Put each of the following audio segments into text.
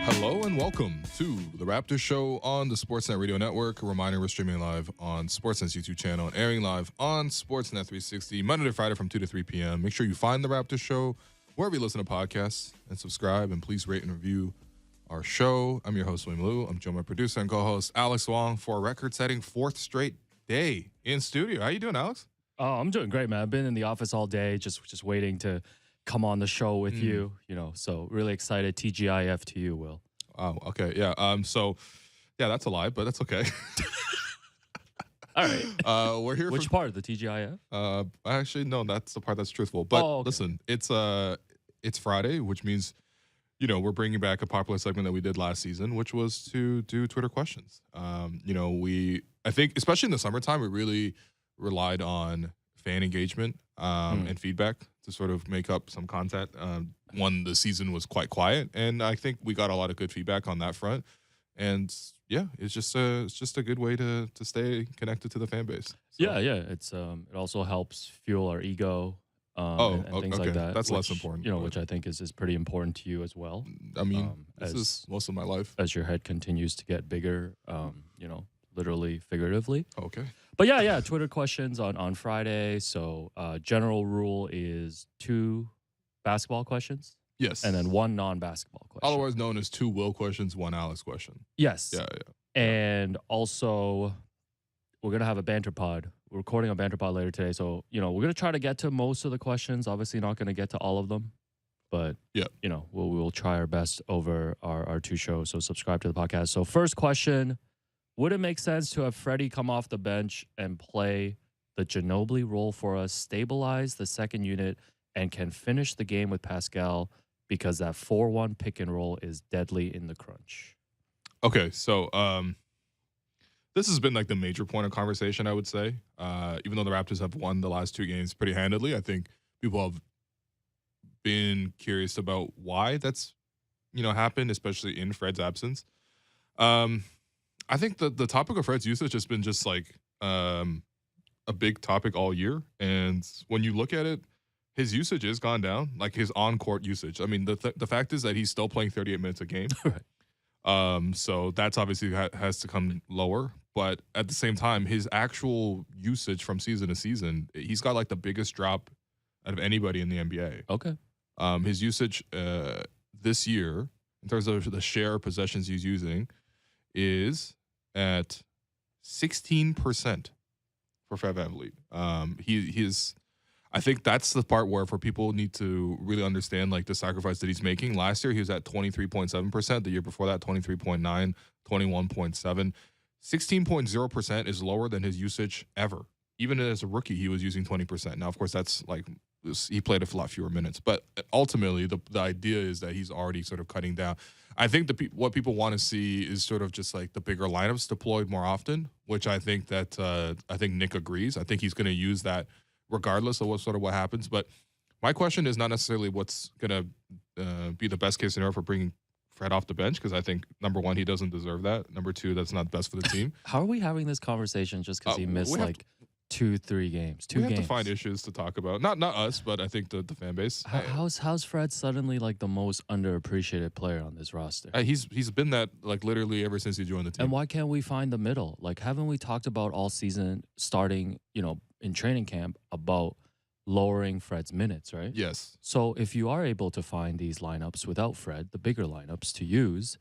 Hello and welcome to the Raptors Show on the Sportsnet Radio Network. A reminder, we're streaming live on Sportsnet's YouTube channel and airing live on Sportsnet 360, Monday to Friday from 2 to 3 p.m. Make sure you find the Raptors Show wherever you listen to podcasts and subscribe, and please rate and review our show. I'm your host, William Liu. I'm joined by producer and co-host Alex Wong for a record-setting fourth straight day in studio. How you doing, Alex? Oh, I'm doing great, man. I've been in the office all day, just waiting to come on the show with you. So really excited. TGIF to you, Will. Oh, okay, yeah. So, yeah, that's a lie, but that's okay. All right. We're here. Which part of the TGIF? Actually, no, that's the part that's truthful. But okay. Listen, it's Friday, which means we're bringing back a popular segment that we did last season, which was to do Twitter questions. I think, especially in the summertime, we really relied on fan engagement and feedback to sort of make up some content when the season was quite quiet, and I think we got a lot of good feedback on that front. And yeah, it's just a good way to stay connected to the fan base. So. Yeah. It's it also helps fuel our ego. And things like that. That's less important. Which I think is pretty important to you as well. I mean, this is most of my life. As your head continues to get bigger, literally, figuratively. Okay. But yeah, Twitter questions on Friday. So general rule is 2 basketball questions. Yes. And then 1 non-basketball question. Otherwise known as 2 Will questions, 1 Alex question. Yes. Yeah. And also, we're going to have a banter pod. We're recording a banter pod later today. So, we're going to try to get to most of the questions. Obviously not going to get to all of them. But, yeah, we'll try our best over our 2 shows. So subscribe to the podcast. So first question, would it make sense to have Freddie come off the bench and play the Ginobili role for us, stabilize the second unit, and can finish the game with Pascal because that 4-1 pick and roll is deadly in the crunch? Okay, so this has been like the major point of conversation, I would say. Even though the Raptors have won the last 2 games pretty handedly, I think people have been curious about why that's happened, especially in Fred's absence. I think the topic of Fred's usage has been just like a big topic all year, and when you look at it, his usage has gone down, like his on-court usage. I mean, the fact is that he's still playing 38 minutes a game. Right. So that's obviously has to come lower. But at the same time, his actual usage from season to season, he's got like the biggest drop out of anybody in the NBA. Okay. His usage this year, in terms of the share of possessions he's using, is at 16% for Fred VanVleet. He's I think that's the part where for people need to really understand like the sacrifice that he's making. Last year he was at 23.7%. The year before that 23.9, 21.7. 16.0% is lower than his usage ever. Even as a rookie, he was using 20%. Now, of course, that's like he played a lot fewer minutes. But ultimately, the idea is that he's already sort of cutting down. I think what people want to see is sort of just like the bigger lineups deployed more often, which I think that I think Nick agrees. I think he's going to use that regardless of what happens. But my question is not necessarily what's going to be the best case scenario for bringing Fred off the bench, because I think, number one, he doesn't deserve that. Number two, that's not best for the team. How are we having this conversation just because he missed like 2-3 games? We have to find issues to talk about. Not us, but I think the fan base. How's Fred suddenly like the most underappreciated player on this roster? He's been that like literally ever since he joined the team. And why can't we find the middle? Like, haven't we talked about all season, starting in training camp, about lowering Fred's minutes, right? Yes. So if you are able to find these lineups without Fred, the bigger lineups to use,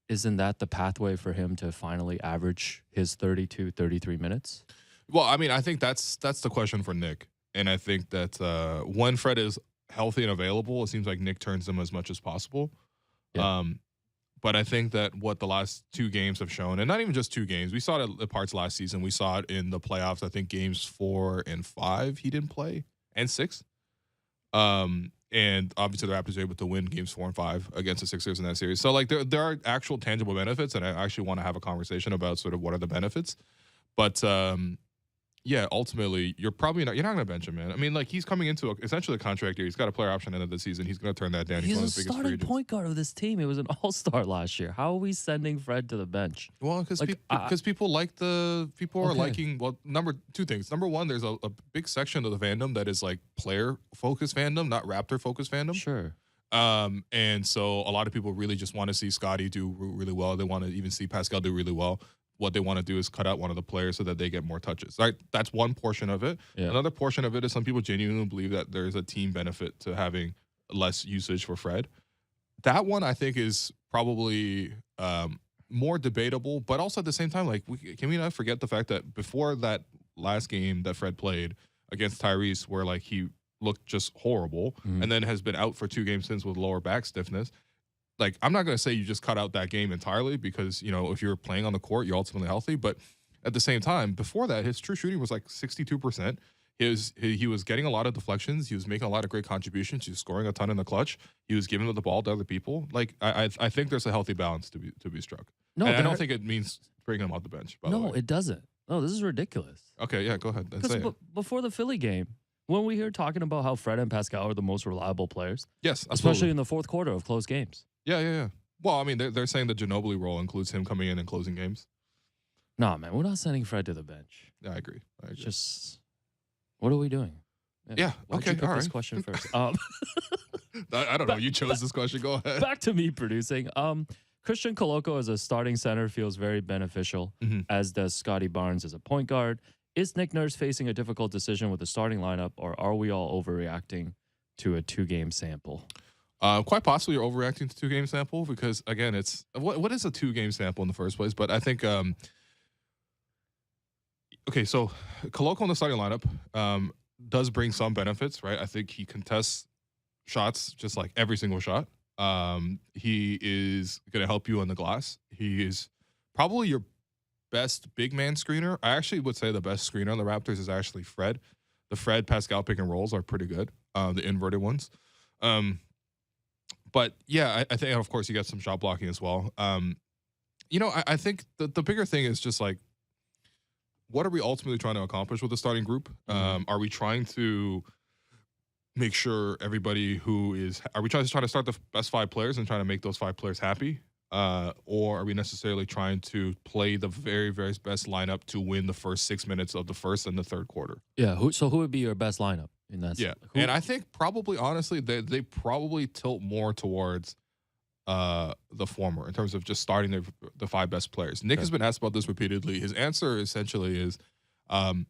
isn't that the pathway for him to finally average his 32, 33 minutes? Well, I mean, I think that's the question for Nick. And I think that when Fred is healthy and available, it seems like Nick turns him as much as possible. Yeah. But I think that what the last 2 games have shown, and not even just 2 games, we saw it at parts last season. We saw it in the playoffs. I think games 4 and 5 he didn't play, and 6. And obviously the Raptors were able to win games 4 and 5 against the Sixers in that series. So like there are actual tangible benefits, and I actually want to have a conversation about sort of what are the benefits. But yeah, ultimately, you're not going to bench him, man. I mean, like, he's coming into essentially a contract year. He's got a player option end of the season. He's going to turn that down. He's a starting point guard of this team. It was an all-star last year. How are we sending Fred to the bench? Well, because people like are liking, well, two things. Number one, there's a big section of the fandom that is like player-focused fandom, not Raptor-focused fandom. Sure. And so a lot of people really just want to see Scotty do really well. They want to even see Pascal do really well. What they want to do is cut out one of the players so that they get more touches. Right? That's one portion of it. Yeah. Another portion of it is some people genuinely believe that there's a team benefit to having less usage for Fred. That one I think is probably more debatable, but also at the same time, like, can we not forget the fact that before that last game that Fred played against Tyrese, where like he looked just horrible, and then has been out for 2 games since with lower back stiffness. Like, I'm not going to say you just cut out that game entirely because, you know, if you're playing on the court, you're ultimately healthy. But at the same time, before that, his true shooting was like 62%. He was getting a lot of deflections. He was making a lot of great contributions. He was scoring a ton in the clutch. He was giving the ball to other people. Like, I think there's a healthy balance to be struck. No, and I don't think it means bringing him off the bench. By the way. it doesn't. No, this is ridiculous. Okay, yeah, go ahead and say it. Before the Philly game, when we hear talking about how Fred and Pascal are the most reliable players, yes, especially absolutely. in the fourth quarter of close games. Yeah. Well, I mean, they're saying the Ginobili role includes him coming in and closing games. Nah, man, we're not sending Fred to the bench. Yeah, I agree. It's just, what are we doing? Yeah, Why'd okay, you pick all this right. question first. I don't know. You chose this question. Go ahead. Back to me producing. Christian Coloco as a starting center feels very beneficial, as does Scotty Barnes as a point guard. Is Nick Nurse facing a difficult decision with the starting lineup, or are we all overreacting to a 2-game sample? Quite possibly you're overreacting to 2-game sample because, again, it's what is a 2-game sample in the first place? But I think okay, so Coloco in the starting lineup does bring some benefits, right? I think he contests shots just like every single shot. He is going to help you on the glass. He is probably your best big man screener. I actually would say the best screener on the Raptors is actually Fred. The Fred Pascal pick and rolls are pretty good, the inverted ones. But yeah, I think, of course, you got some shot blocking as well. You know, I think the bigger thing is just like, what are we ultimately trying to accomplish with the starting group? Are we trying to make sure everybody are we trying to start the best 5 players and trying to make those 5 players happy? Or are we necessarily trying to play the very, very best lineup to win the first 6 minutes of the first and the third quarter? Yeah. Who would be your best lineup in that? Yeah. And I think probably, honestly, they probably tilt more towards the former in terms of just starting the 5 best players. Nick has been asked about this repeatedly. His answer essentially is, I'm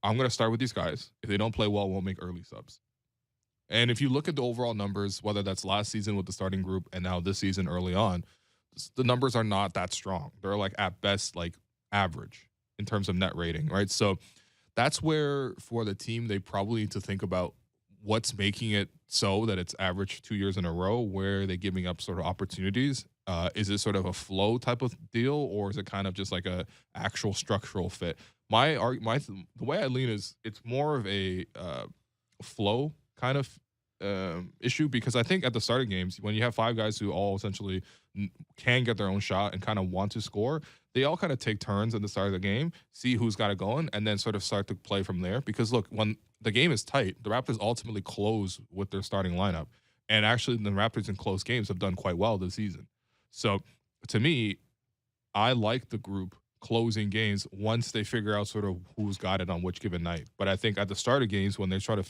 going to start with these guys. If they don't play well, we'll make early subs. And if you look at the overall numbers, whether that's last season with the starting group and now this season early on, the numbers are not that strong. They're like at best like average in terms of net rating, right? So that's where for the team they probably need to think about what's making it so that it's average 2 years in a row. Where are they giving up sort of opportunities? Is it sort of a flow type of deal, or is it kind of just like a actual structural fit? The way I lean is it's more of a flow kind of issue, because I think at the start of games, when you have 5 guys who all essentially can get their own shot and kind of want to score, they all kind of take turns at the start of the game, see who's got it going, and then sort of start to play from there. Because look, when the game is tight, the Raptors ultimately close with their starting lineup. And actually, the Raptors in close games have done quite well this season. So to me, I like the group closing games once they figure out sort of who's got it on which given night. But I think at the start of games, when they try to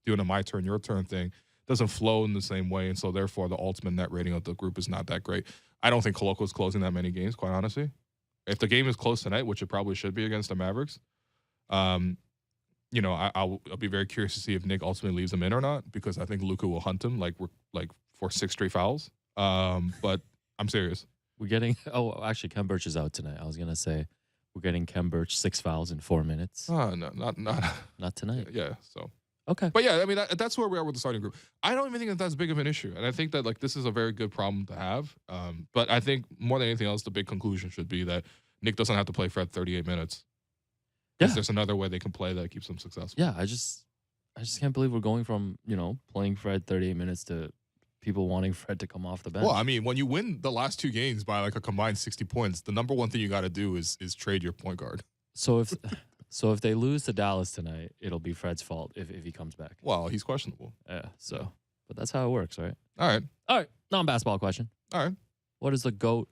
doing a my turn, your turn thing, doesn't flow in the same way. And so therefore the ultimate net rating of the group is not that great. I don't think Coloco's closing that many games, quite honestly. If the game is close tonight, which it probably should be against the Mavericks, I'll be very curious to see if Nick ultimately leaves him in or not, because I think Luka will hunt him for 6 straight fouls. But I'm serious. We're getting, actually, Kem Birch is out tonight. I was going to say we're getting Kem Birch 6 fouls in 4 minutes. No, not tonight. Yeah, so. Okay. But yeah, I mean, that's where we are with the starting group. I don't even think that's big of an issue. And I think that this is a very good problem to have. But I think more than anything else, the big conclusion should be that Nick doesn't have to play Fred 38 minutes. Yeah. There's another way they can play that keeps them successful. Yeah, I just can't believe we're going from, playing Fred 38 minutes to people wanting Fred to come off the bench. Well, I mean, when you win the last 2 games by a combined 60 points, the number one thing you got to do is trade your point guard. So if they lose to Dallas tonight, it'll be Fred's fault if he comes back. Well, he's questionable. Yeah, but that's how it works, right? All right. Non-basketball question. All right. What is the GOAT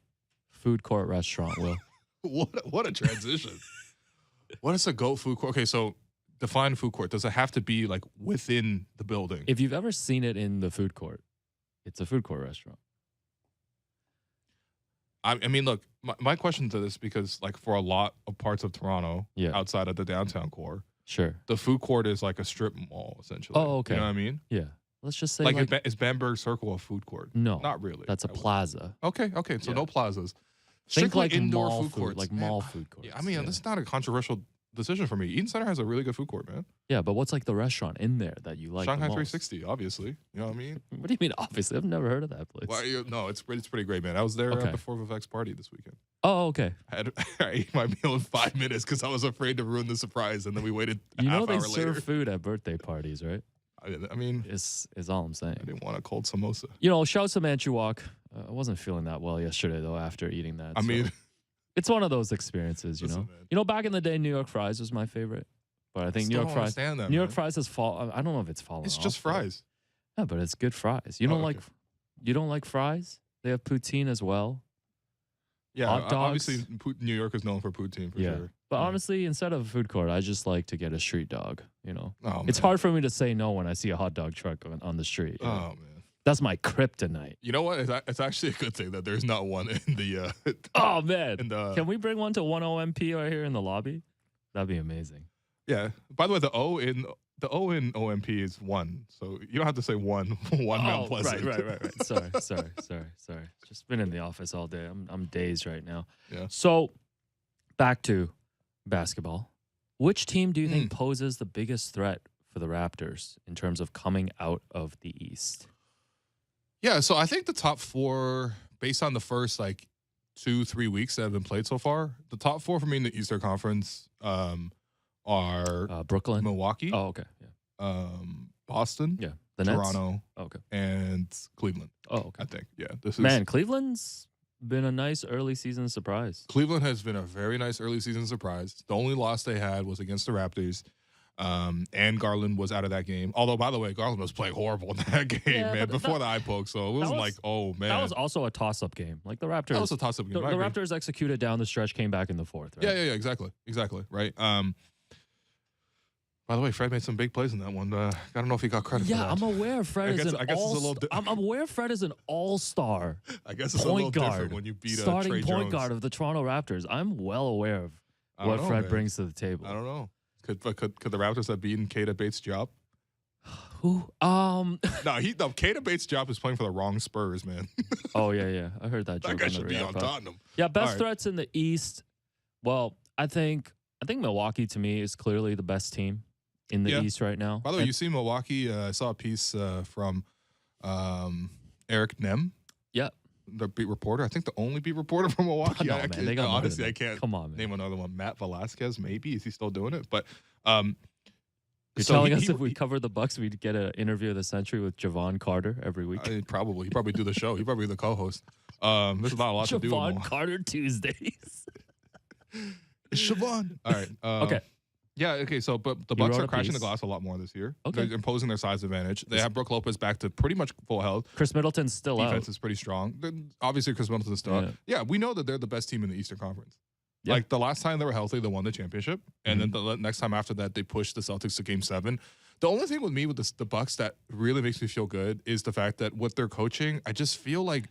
food court restaurant, Will? What a transition. What is a GOAT food court? Okay, so define food court. Does it have to be within the building? If you've ever seen it in the food court, It's a food court restaurant. I mean, look, my question to this, because like for a lot of parts of Toronto, Yeah. outside of the downtown core, Sure. the food court is like a strip mall essentially. Oh, okay. You know what I mean? Yeah. Let's just say Like, is Bamberg Circle a food court? no, Not really. that's a I would- plaza. Okay. So Yeah. no plazas. Think Strictly like indoor mall food courts. like Man, mall food courts. Yeah, I mean, that's not a controversial decision for me. Eden Center has a really good food court, man. Yeah, but what's like the restaurant in there that you like? Shanghai the most? 360, obviously. You know what I mean? What do you mean? Obviously, I've never heard of that place. Well, no, it's pretty great, man. I was there Okay. at the 4th of X party this weekend. Oh, okay. I ate my meal in 5 minutes because I was afraid to ruin the surprise, and then we waited a You know half they hour serve later. food at birthday parties, right? I mean, Is all I'm saying. I didn't want a cold samosa. You know, shouts to Manchukuo. I wasn't feeling that well yesterday though after eating that. I so mean, it's one of those experiences, you listen, know. man. You know, back in the day, New York fries was my favorite, but I think New Still York don't fries. understand that, New York man. fries has fallen. I don't know if it's fallen. It's off, just but- fries. Yeah, but it's good fries. You Oh, don't okay. like. You don't like fries? They have poutine as well. Yeah, Hot dogs. obviously, New York is known for poutine for sure. But Yeah. honestly, instead of a food court, I just like to get a street dog. You know, Oh, it's man. hard for me to say no when I see a hot dog truck on the street. you know? Oh man. That's my kryptonite. You know what? It's actually a good thing that there's not one in the Oh man, in the can we bring one to 10MP right here in the lobby? That'd be amazing. yeah. By the way, the O in OMP is 1, so you don't have to say one Mount Pleasant. Right. Sorry. Just been in the office all day. I'm dazed right now. Yeah. So, back to basketball. Which team do you think Hmm. poses the biggest threat for the Raptors in terms of coming out of the East? Yeah, so I think the top 4, based on the first like 2-3 weeks that have been played so far, the top 4 for me in the Eastern Conference are Brooklyn. Milwaukee, Oh, okay. Yeah. Boston, Yeah. The Nets. Toronto, Oh, okay. and Cleveland. Oh, okay. I think. Yeah, this is Man, Cleveland's been a nice early season surprise. Cleveland has been a very nice early season surprise. The only loss they had was against the Raptors. And Garland was out of that game. Although, by the way, Garland was playing horrible in that game, Yeah, man, but before the eye poke. So it wasn't like, oh, man. That was also a toss-up game. Like the Raptors. That was a toss-up game. The I agree. Raptors executed down the stretch, came back in the fourth. Right? Yeah, exactly, right. By the way, Fred made some big plays in that one. I don't know if he got credit for Yeah, that. I'm aware Fred is an I guess it's a little I'm aware Fred is an all-star I guess it's a little point different guard, when you beat a starting Trey point Jones. guard of the Toronto Raptors. I'm well aware of I don't what know, Fred man. brings to the table. I don't know. Could the Raptors have beaten Keita Bates' job? Who? No, Keita Bates' job is playing for the wrong Spurs, man. Oh yeah. I heard that joke. That guy on the should be radio on pod. Tottenham. Yeah, best All right. threats in the East. Well, I think Milwaukee to me is clearly the best team in the Yeah. East right now. By the way, you see Milwaukee. I saw a piece from Eric Nem. Yeah. The beat reporter. I think the only beat reporter from Milwaukee. No, man, they got more than honestly, that. I can't Come on, man. name another one. Matt Velasquez, maybe. Is he still doing it? But You're so telling he- us he- if we covered the Bucks, we'd get an interview of the century with Javon Carter every week. he probably do the show. He probably be the co-host. There's not a lot to do. with Javon Milwaukee. Carter Tuesdays. It's Siobhan. All right. Okay. Yeah. Okay. So, but the You Bucks wrote are a crashing the piece. glass a lot more this year. Okay. They're imposing their size advantage. They have Brook Lopez back to pretty much full health. Chris Middleton's still Defense out. is pretty strong. Obviously, Chris Middleton's still out. Yeah, we know that they're the best team in the Eastern Conference. Yeah. Like the last time they were healthy, they won the championship, and then the next time after that, they pushed the Celtics to Game 7. The only thing with me with the Bucks that really makes me feel good is the fact that with their coaching, I just feel like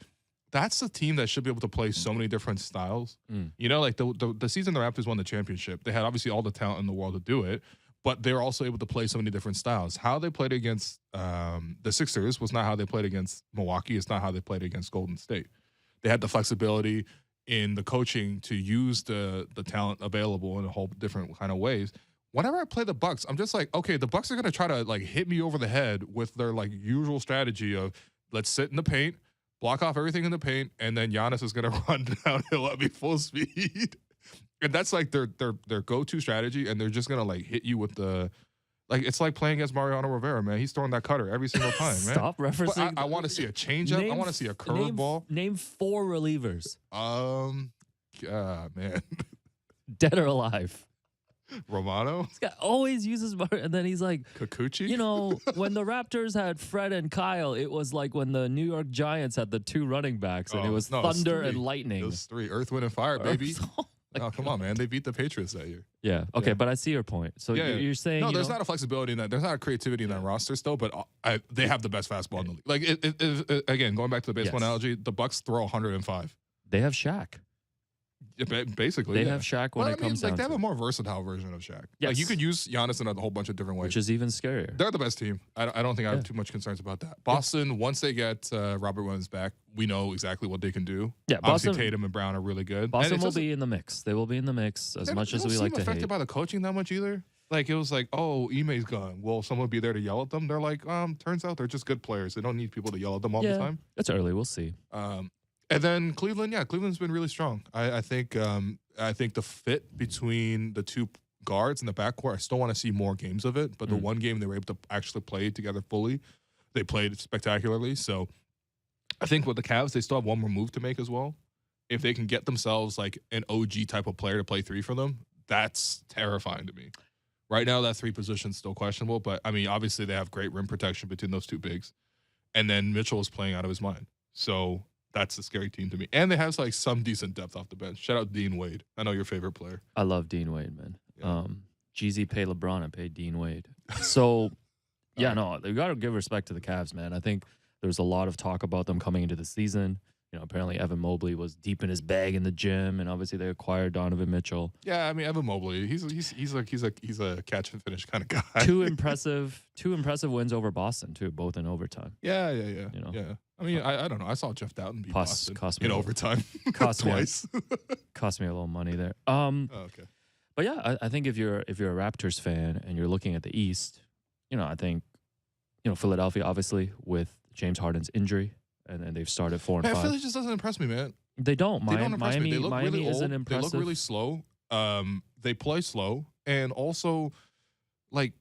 that's a team that should be able to play so many different styles. You know, like the season the Raptors won the championship, they had obviously all the talent in the world to do it, but they were also able to play so many different styles. How they played against the Sixers was not how they played against Milwaukee. It's not how they played against Golden State. They had the flexibility in the coaching to use the talent available in a whole different kind of ways. Whenever I play the Bucks, I'm just like, okay, the Bucks are gonna try to like hit me over the head with their like usual strategy of let's sit in the paint, block off everything in the paint, and then Giannis is gonna run downhill at me full speed. And that's like their go-to strategy, and they're just gonna like hit you with the like it's like playing against Mariano Rivera, man. He's throwing that cutter every single time, man. Stop But referencing. I want to see a changeup. I want to see a curveball. Name 4 relievers, Man, dead or alive. Romano, This guy always uses and then he's like, Kikuchi. you know, when the Raptors had Fred and Kyle, it was like when the New York Giants had the 2 running backs, and it was thunder and It lightning. was 3, Earth, Wind, and Fire, baby. Oh, come on, man. They beat the Patriots that year. Yeah. Okay, Yeah. but I see your point. So you're saying no, you there's know, not a flexibility in that. There's not a creativity in that roster still, but they have the best fastball in the league. Like, again, going back to the baseball Yes. analogy, the Bucks throw 105. they have Shaq. Yeah, basically, They yeah. have Shaq when it comes like down they have to a it, more versatile version of Shaq. Like Yes. you could use Giannis in a whole bunch of different ways. which is even scarier. They're the best team. I don't think I have Yeah. too much concerns about that. Boston, once they get Robert Williams back, we know exactly what they can do. Yeah, Obviously, Boston- Tatum and Brown are really good. Boston And it will doesn't- be in the mix. They will be in the mix as much they as don't we seem like to affected hate. by the coaching that much either. Like it was like, oh, Ime's gone. Will someone be there to yell at them? They're like, turns out they're just good players. They don't need people to yell at them all the time. It's early. We'll see. And then Cleveland, Cleveland's been really strong. I think the fit between the two guards in the backcourt, I still want to see more games of it. But the one game they were able to actually play together fully, they played spectacularly. So I think with the Cavs, they still have one more move to make as well. If they can get themselves like an OG type of player to play three for them, that's terrifying to me. Right now, that three position's still questionable. But, I mean, obviously they have great rim protection between those two bigs. And then Mitchell is playing out of his mind. So that's a scary team to me. And they have like some decent depth off the bench. Shout out Dean Wade. I know your favorite player. I love Dean Wade, man. Yeah. Jeezy paid LeBron and paid Dean Wade. So, no, you got to give respect to the Cavs, man. I think there's a lot of talk about them coming into the season. You know, apparently Evan Mobley was deep in his bag in the gym, and obviously they acquired Donovan Mitchell. Yeah, I mean Evan Mobley, he's a catch and finish kind of guy. Two impressive wins over Boston too, both in overtime. Yeah. You know? Yeah. I mean, I don't know. I saw Jeff Doughton beat Boston cost me in a little- overtime cost me a- twice. Cost me a little money there. Oh, okay. But yeah, I think if you're a Raptors fan and you're looking at the East, you know, I think, you know, Philadelphia obviously with James Harden's injury, and they've started 4 and Man, 5. Philly just doesn't impress me, man. They don't. They don't impress me. They look Miami really isn't old. impressive. They look really slow. They play slow, and also, like,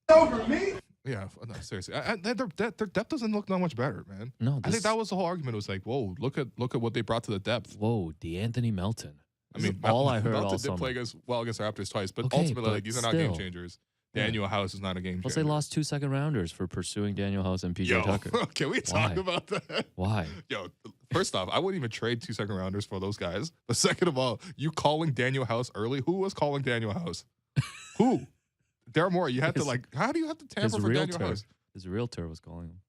Over me. yeah, no, seriously, their depth doesn't look that much better, man. No, I think that was the whole argument. It was like, whoa, look at what they brought to the depth. Whoa, DeAnthony Melton. I mean, all I heard Melton all did summer. play against the Raptors twice, but Okay, ultimately, but like, these are not game still. changers. Yeah. Daniel House is not a game Plus, changer. they lost 2 second-rounders for pursuing Daniel House and PJ Yo, Tucker. can we talk Why? about that? Why? Yo, first off, I wouldn't even trade 2 second-rounders for those guys. But second of all, you calling Daniel House early? Who was calling Daniel House? Who? Daryl Morey, you had to, like, how do you have to tamper His for Daniel realtor. House? His realtor was calling him.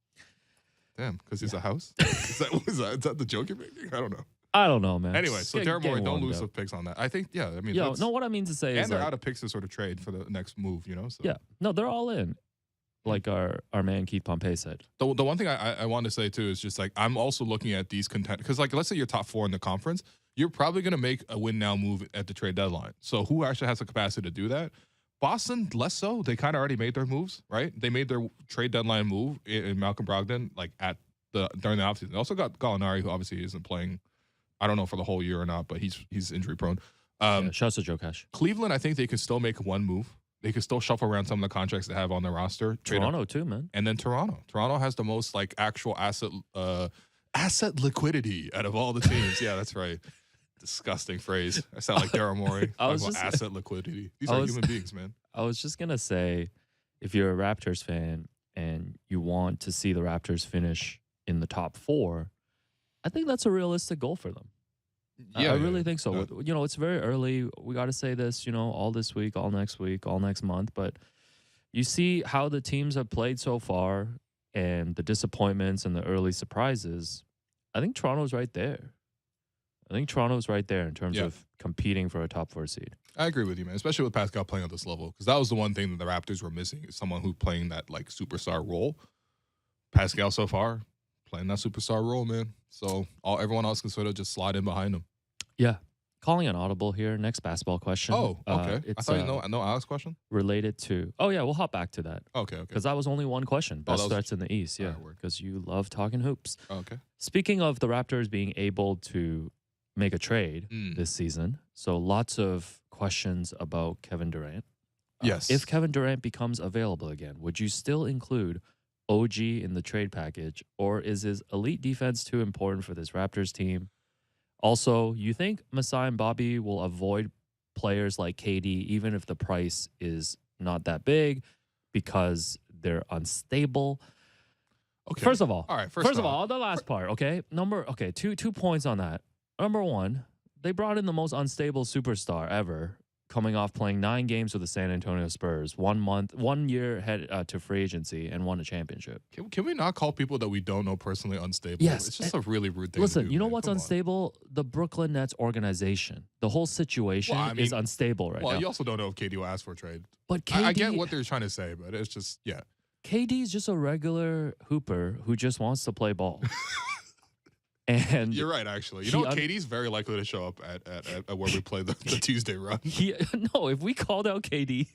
Damn, because he's a house? is that the joke you're making? I don't know. I don't know, man. Anyway, so Daryl Morey, don't lose up. with picks on that. I think, I mean, Yo, that's- no, what I mean to say is and they're like, out of picks to sort of trade for the next move, you know? So. yeah, no, they're all in. Like our man Keith Pompey said. The one thing I want to say too is just like I'm also looking at these contenders because like let's say you're top 4 in the conference, you're probably going to make a win now move at the trade deadline. So who actually has the capacity to do that? Boston less so. They kind of already made their moves, right? They made their trade deadline move in Malcolm Brogdon like during the offseason. They also got Gallinari, who obviously isn't playing. I don't know for the whole year or not, but he's injury prone. Yeah, shouts to Joe Cash. Cleveland, I think they can still make one move. They can still shuffle around some of the contracts they have on their roster. Trade Toronto too, man. And then Toronto. Toronto has the most like actual asset liquidity out of all the teams. Yeah, that's right. Disgusting phrase. I sound like Daryl Morey. I was Talking about just- asset liquidity. These are human beings, man. I was just gonna say, if you're a Raptors fan and you want to see the Raptors finish in the top 4, I think that's a realistic goal for them. I really think so. Yeah. You know, it's very early. We got to say this, you know, all this week, all next week, all next month. But you see how the teams have played so far and the disappointments and the early surprises. I think Toronto's right there. I think Toronto's right there in terms of competing for a top 4 seed. I agree with you, man, especially with Pascal playing at this level because that was the one thing that the Raptors were missing is someone who's playing that like superstar role. Pascal so far playing that superstar role, man. So everyone else can sort of just slide in behind him. Yeah. Calling an audible here. Next basketball question. Oh, okay. I It's thought no Alex question. related to. Oh, yeah. We'll hop back to that. Okay. Because that was only one question. Best that was- starts in the East. Yeah. Alright, word. Because you love talking hoops. Okay. Speaking of the Raptors being able to make a trade Mm. this season, so lots of questions about Kevin Durant. Yes. If Kevin Durant becomes available again, would you still include OG in the trade package, or is his elite defense too important for this Raptors team? Also, you think Masai and Bobby will avoid players like KD even if the price is not that big because they're unstable? Okay. First of all, All right. First of all, the last part, okay? Two points on that. Number one, they brought in the most unstable superstar ever, coming off playing 9 games with the San Antonio Spurs, 1 year head to free agency, and won a championship. Can we not call people that we don't know personally unstable? Yes. It's just a really rude thing Listen, to do, you know man. what's Come on. unstable? The Brooklyn Nets organization. The whole situation is unstable right Well, now. you also don't know if KD will ask for a trade. But KD, I get what they're trying to say, but it's just, yeah. KD is just a regular hooper who just wants to play ball. And You're right, actually. You know what? KD's very likely to show up at where we play the Tuesday run. No, if we called out KD,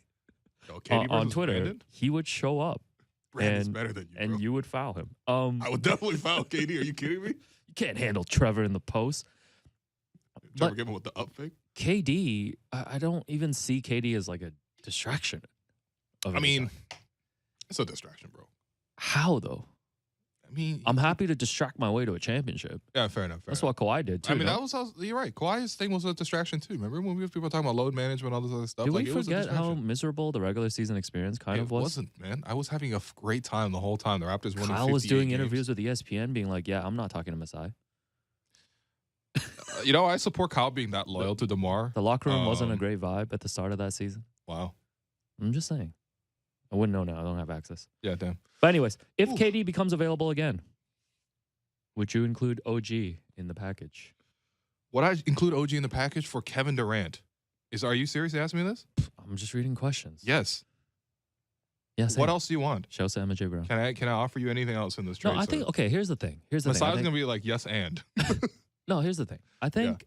KD on Twitter, Brandon? he would show up. Brandon's better than you, bro. And you would foul him. I would definitely foul KD. Are you kidding me? You can't handle Trevor in the post. Trevor give him with the up fake? KD, I don't even see KD as like a distraction. It's a distraction, bro. How, though? I mean, I'm happy to distract my way to a championship. Yeah, fair enough. That's what Kawhi did, too. I mean, you're right. Kawhi's thing was a distraction, too. Remember when people were talking about load management, all this other stuff? Did we forget how miserable the regular season experience was? It wasn't, man. I was having a great time the whole time. The Raptors winning 58 Kyle was doing games. interviews with ESPN being like, yeah, I'm not talking to Masai. I support Kyle being that loyal to DeMar. The locker room wasn't a great vibe at the start of that season. Wow. I'm just saying. I wouldn't know now. I don't have access. Yeah, damn. But anyways, if KD becomes available again, would you include OG in the package? Would I include OG in the package for Kevin Durant? Are you seriously asking me this? I'm just reading questions. Yes. Yes. What else do you want? Show Emma J. Brown. Can I offer you anything else in this trade? No, I think, okay, here's the thing. Masai's going to be like, yes, and. No, here's the thing. I think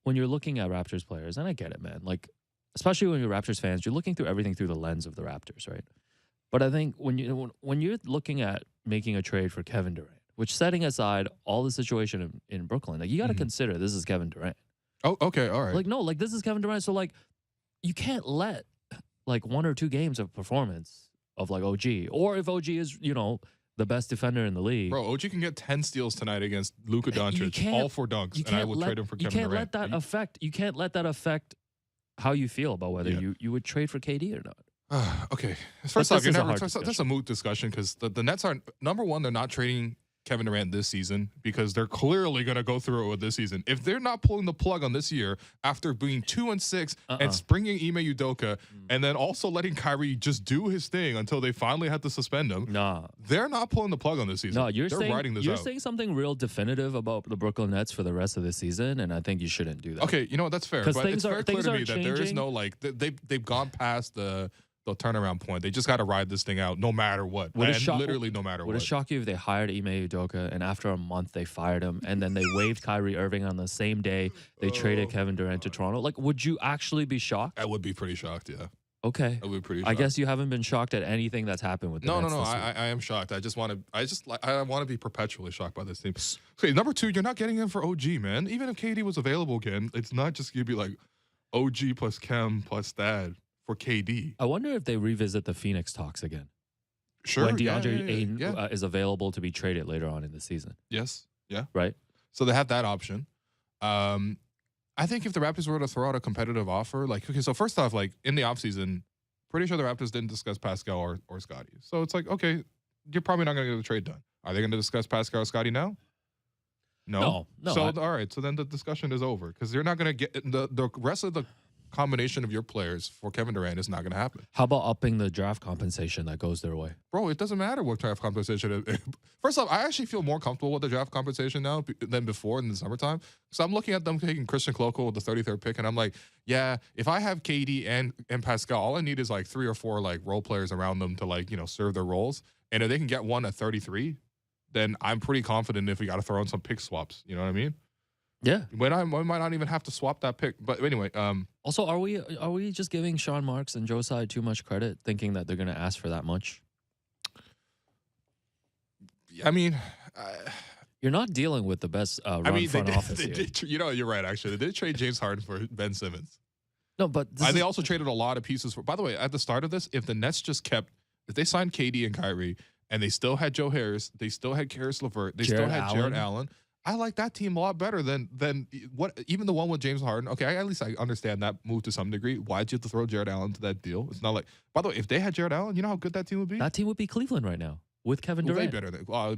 when you're looking at Raptors players, and I get it, man, like, especially when you're Raptors fans, you're looking through everything through the lens of the Raptors, right? But I think when you're looking at making a trade for Kevin Durant, which setting aside all the situation in Brooklyn, like you got to consider this is Kevin Durant. Oh, okay, all right. Like, no, like this is Kevin Durant. So like, you can't let like 1 or 2 games of performance of like OG, or if OG is, the best defender in the league. Bro, OG can get 10 steals tonight against Luka Doncic, all 4 dunks, and I would trade him for Kevin Durant. You can't let that affect how you feel about whether you would trade for KD or not. Okay. First off, that's a moot discussion because the Nets are, number one, they're not trading Kevin Durant this season because they're clearly going to go through it with this season. If they're not pulling the plug on this year after being 2-6 and springing Ime Udoka and then also letting Kyrie just do his thing until they finally had to suspend him, they're not pulling the plug on this season. No, you're saying saying something real definitive about the Brooklyn Nets for the rest of the season, and I think you shouldn't do that. Okay, that's fair. But it's very clear to me that there is no they've gone past the turnaround point. They just got to ride this thing out no matter what. Literally no matter what. Would it shock you if they hired Ime Udoka and after a month they fired him and then they waived Kyrie Irving on the same day they traded Kevin Durant to Toronto? Like, would you actually be shocked? I would be pretty shocked, yeah. Okay. I would be pretty shocked. I guess you haven't been shocked at anything that's happened with the Nets No. this week. I am shocked. I want to be perpetually shocked by this team. Okay, number 2, you're not getting him for OG, man. Even if KD was available again, it's not just going to be like OG plus Kem plus Thad for KD. I wonder if they revisit the Phoenix talks again. Sure. When DeAndre Ayton is available to be traded later on in the season. Yes. Yeah. Right? So they have that option. I think if the Raptors were to throw out a competitive offer, so first off, in the offseason, pretty sure the Raptors didn't discuss Pascal or Scotty. So it's like, okay, you're probably not going to get the trade done. Are they going to discuss Pascal or Scotty now? No. So, all right. So then the discussion is over because you're not going to get the rest of the combination of your players for Kevin Durant is not going to happen. How about upping the draft compensation that goes their way? Bro, it doesn't matter what draft compensation is. First off, I actually feel more comfortable with the draft compensation now than before in the summertime. So I'm looking at them taking Christian Cloko with the 33rd pick, and I'm like, yeah, if I have KD and Pascal, all I need is 3 or 4 role players around them to serve their roles. And if they can get one at 33, then I'm pretty confident if we got to throw in some pick swaps. You know what I mean? Yeah. We might not even have to swap that pick. But anyway. Also, are we just giving Sean Marks and Joe Tsai too much credit, thinking that they're going to ask for that much? I mean, you're not dealing with the best front office here. You're right, actually. They did trade James Harden for Ben Simmons. No, but they also traded a lot of pieces for. By the way, at the start of this, if the Nets if they signed KD and Kyrie and they still had Joe Harris, they still had Karis LeVert, they still had Jared Allen. I like that team a lot better than what even the one with James Harden. Okay, at least I understand that move to some degree. Why'd you have to throw Jared Allen to that deal? It's not like. By the way, if they had Jared Allen, you know how good that team would be. That team would be Cleveland right now with Kevin Durant. It'd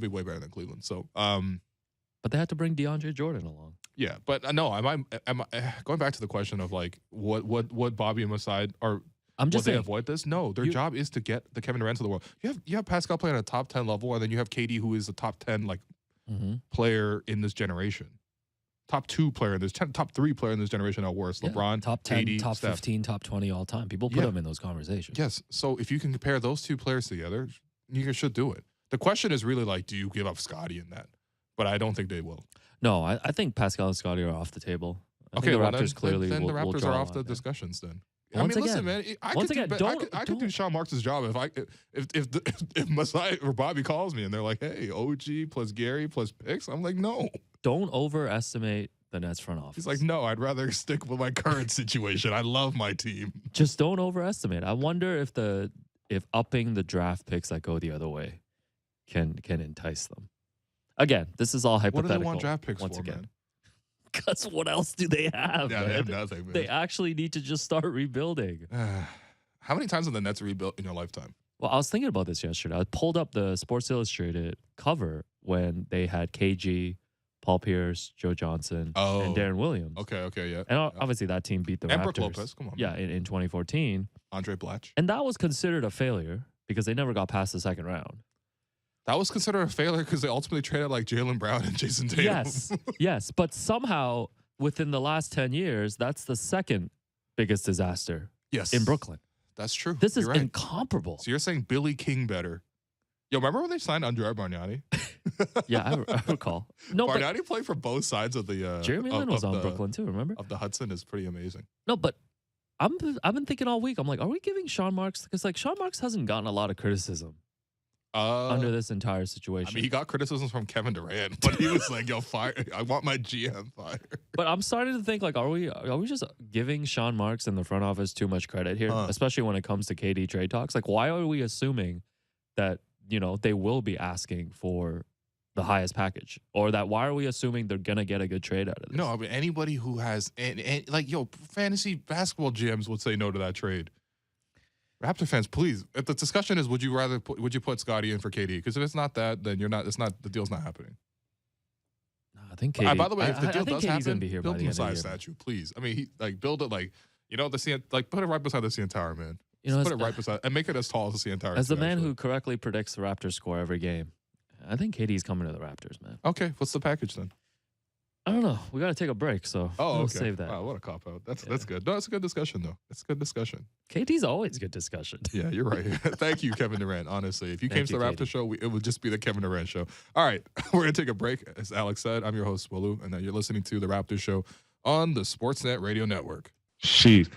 be way better than Cleveland. So, but they had to bring DeAndre Jordan along. Yeah, but no, am I going back to the question of like what Bobby and Masai are I'm would just they saying. avoid this? No, their You, job is to get the Kevin Durant of the world. You have Pascal playing at a top 10 level, and then you have KD who is a top 10 like Mhm. player in this generation. Top 2 player in this top 3 player in this generation at worst. Yeah, LeBron, top 10, KD, top Steph. 15, top 20 all time. People put Yeah. them in those conversations. Yes. So if you can compare those two players together, you should do it. The question is really like, do you give up Scotty in that? But I don't think they will. No, I think Pascal and Scotty are off the table. I Okay, think the well, Raptors clearly then will, the will Raptors draw are a off line the there. discussions then. Once I mean, listen, again- man, I once could do again, better. I could do don't- Sean Marks' job if Masai or Bobby calls me and they're like, "Hey, OG plus Gary plus picks." I'm like, "No." Don't overestimate the Nets front office. He's like, "No, I'd rather stick with my current situation. I love my team." Just don't overestimate. I wonder if upping the draft picks that go the other way can entice them. Again, this is all What hypothetical. do they want draft picks once for, again. man? Because what else do they have? Yeah, man? they have nothing, man. They actually need to just start rebuilding. How many times have the Nets rebuilt in your lifetime? Well, I was thinking about this yesterday. I pulled up the Sports Illustrated cover when they had KG, Paul Pierce, Joe Johnson, and Darren Williams. Okay, yeah. And obviously that team beat the And Brook Raptors. Lopez, come on. Yeah, in 2014. Andre Blatch. And that was considered a failure because they never got past the second round. That was considered a failure because they ultimately traded like Jaylen Brown and Jason Tatum. Yes, yes. But somehow within the last 10 years, that's the second biggest disaster Yes. in Brooklyn. That's true. This is You're right. incomparable. So you're saying Billy King better. Yo, remember when they signed Andrea Bargnani? Yeah, I recall. No, but Bargnani played for both sides of the Jeremy Lin was on Brooklyn too, remember? of the Hudson is pretty amazing. No, but I've been thinking all week. I'm like, are we giving Sean Marks? Because like Sean Marks hasn't gotten a lot of criticism under this entire situation. I mean, he got criticisms from Kevin Durant, but he was like, "Yo, fire! I want my GM fired." But I'm starting to think like, are we just giving Sean Marks and the front office too much credit here, especially when it comes to KD trade talks? Like, why are we assuming that they will be asking for the highest package, or that why are we assuming they're gonna get a good trade out of this? No, I mean anybody who has like fantasy basketball GMs would say no to that trade. Raptor fans, please. If the discussion is, would you put Scotty in for KD? Because if it's not that, then you're not. It's not. The deal's not happening. No, I think KD. By the way, if the deal think does KD's happen, gonna be here by build the him a end of the side year. statue, please. I mean, he like build it like the CN, like put it right beside the CN Tower, man. As, put it right beside and make it as tall as the CN Tower. As the man who correctly predicts the Raptors score every game, I think KD's coming to the Raptors, man. Okay, what's the package then? I don't know. We got to take a break, so Oh, we'll okay. save that. Wow, what a cop out. That's good. No, it's a good discussion though. It's a good discussion. KD's always good discussion. Yeah, you're right. Thank you, Kevin Durant. Honestly, if you came Thank to you, the Raptor Katie. show, it would just be the Kevin Durant show. All right, we're gonna take a break. As Alex said, I'm your host Walu, and you're listening to the Raptor show on the Sportsnet Radio Network. Sheesh.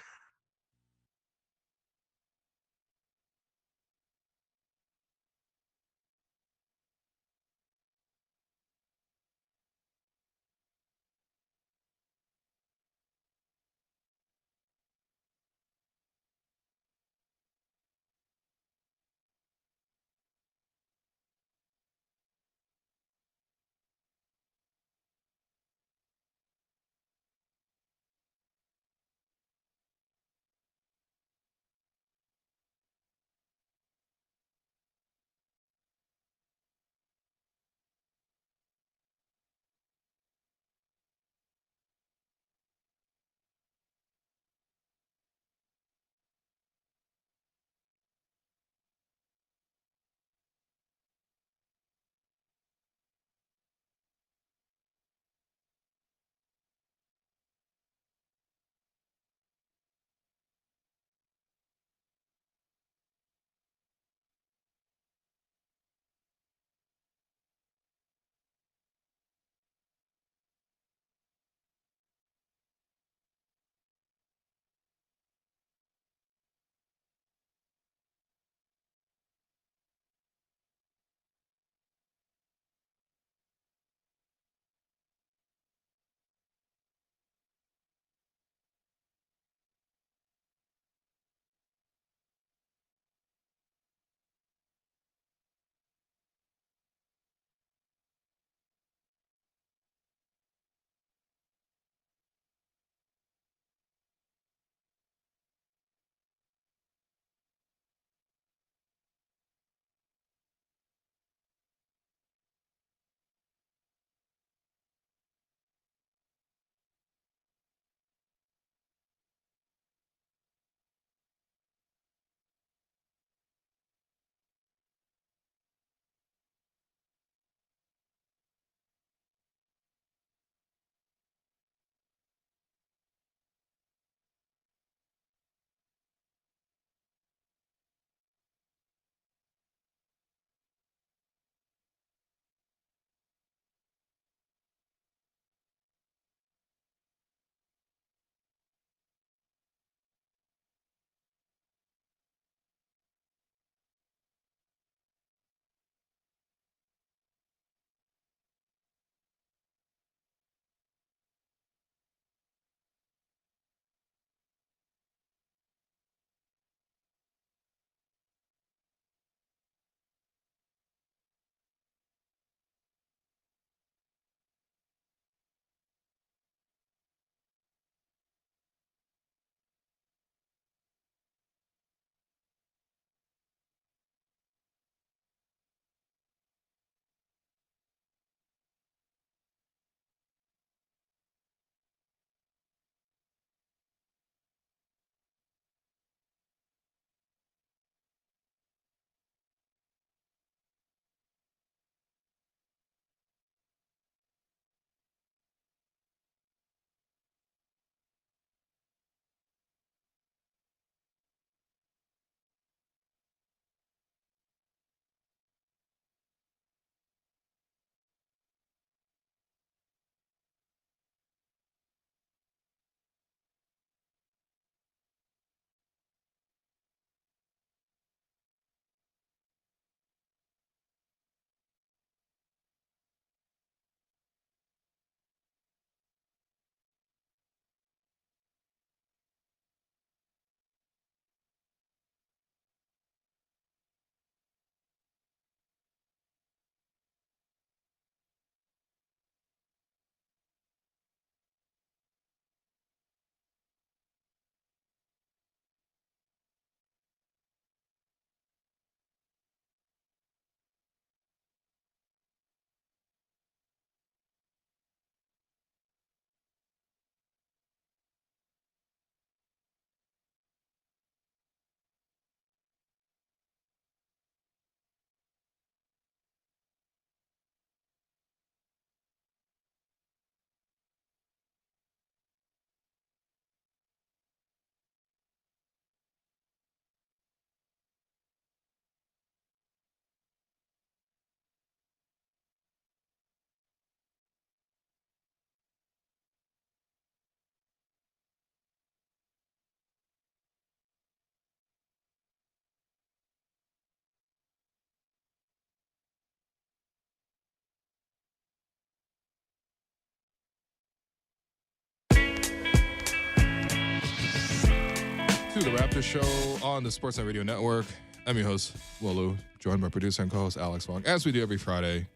to the Raptors Show on the Sportsnet Radio Network. I'm your host, Wolu, joined by producer and co-host Alex Wong. As we do every Friday,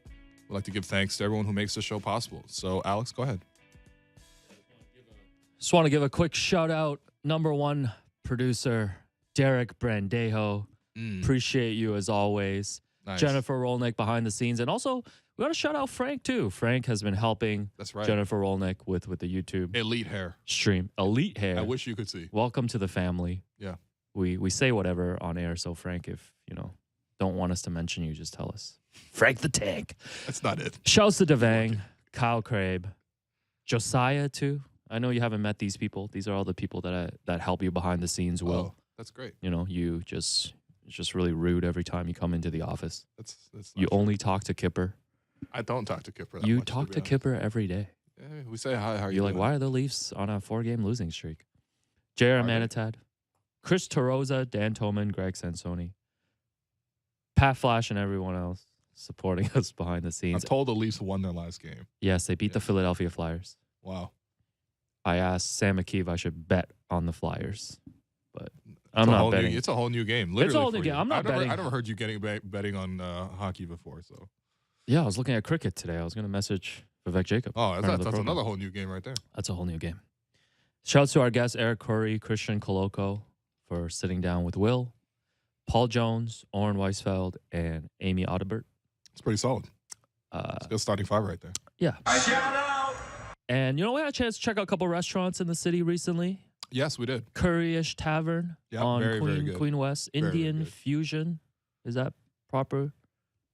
we'd like to give thanks to everyone who makes the show possible. So, Alex, go ahead. Just want to give a quick shout out. Number one producer, Derek Brandejo. Appreciate you as always. Nice. Jennifer Rolnick behind the scenes. And also, we got to shout out Frank, too. Frank has been helping That's right. Jennifer Rolnick with the YouTube Elite hair. stream. Elite hair. I wish you could see. Welcome to the family. Yeah. We say whatever on air. So, Frank, if, don't want us to mention you, just tell us. Frank the Tank. That's not it. Shouts to Devang, Kyle Crabe, Josiah, too. I know you haven't met these people. These are all the people that help you behind the scenes, Will. Oh, that's great. You just really rude every time you come into the office. That's You true. only talk to Kipper. I don't talk to Kipper that You much, talk be to honest. Kipper every day. Yeah, we say hi. How are you You're like, doing? why are the Leafs on a 4-game losing streak? J.R. Are they? Manatad, Chris Tarosa, Dan Toman, Greg Sansoni, Pat Flash, and everyone else supporting us behind the I'm scenes. told the Leafs won their last game. Yes, they beat the Philadelphia Flyers. Wow. I asked Sam McKee if I should bet on the Flyers, but It's I'm a not whole betting. It's a whole new game. Literally a whole for new game. you. I'm not I've never, betting. I never heard you betting on hockey before. So. Yeah, I was looking at cricket today. I was going to message Vivek Jacob. Oh, friend of the that's program. another whole new game right there. That's a whole new game. Shouts to our guests, Eric Curry, Christian Coloco, for sitting down with Will, Paul Jones, Oren Weisfeld, and Amy Audibert. It's pretty solid. It's a good starting five right there. Yeah. And we had a chance to check out a couple restaurants in the city recently. Yes, we did. Curryish Tavern Yeah, on very, very Queen, good. Queen West. Very, very Indian good. Fusion. Is that proper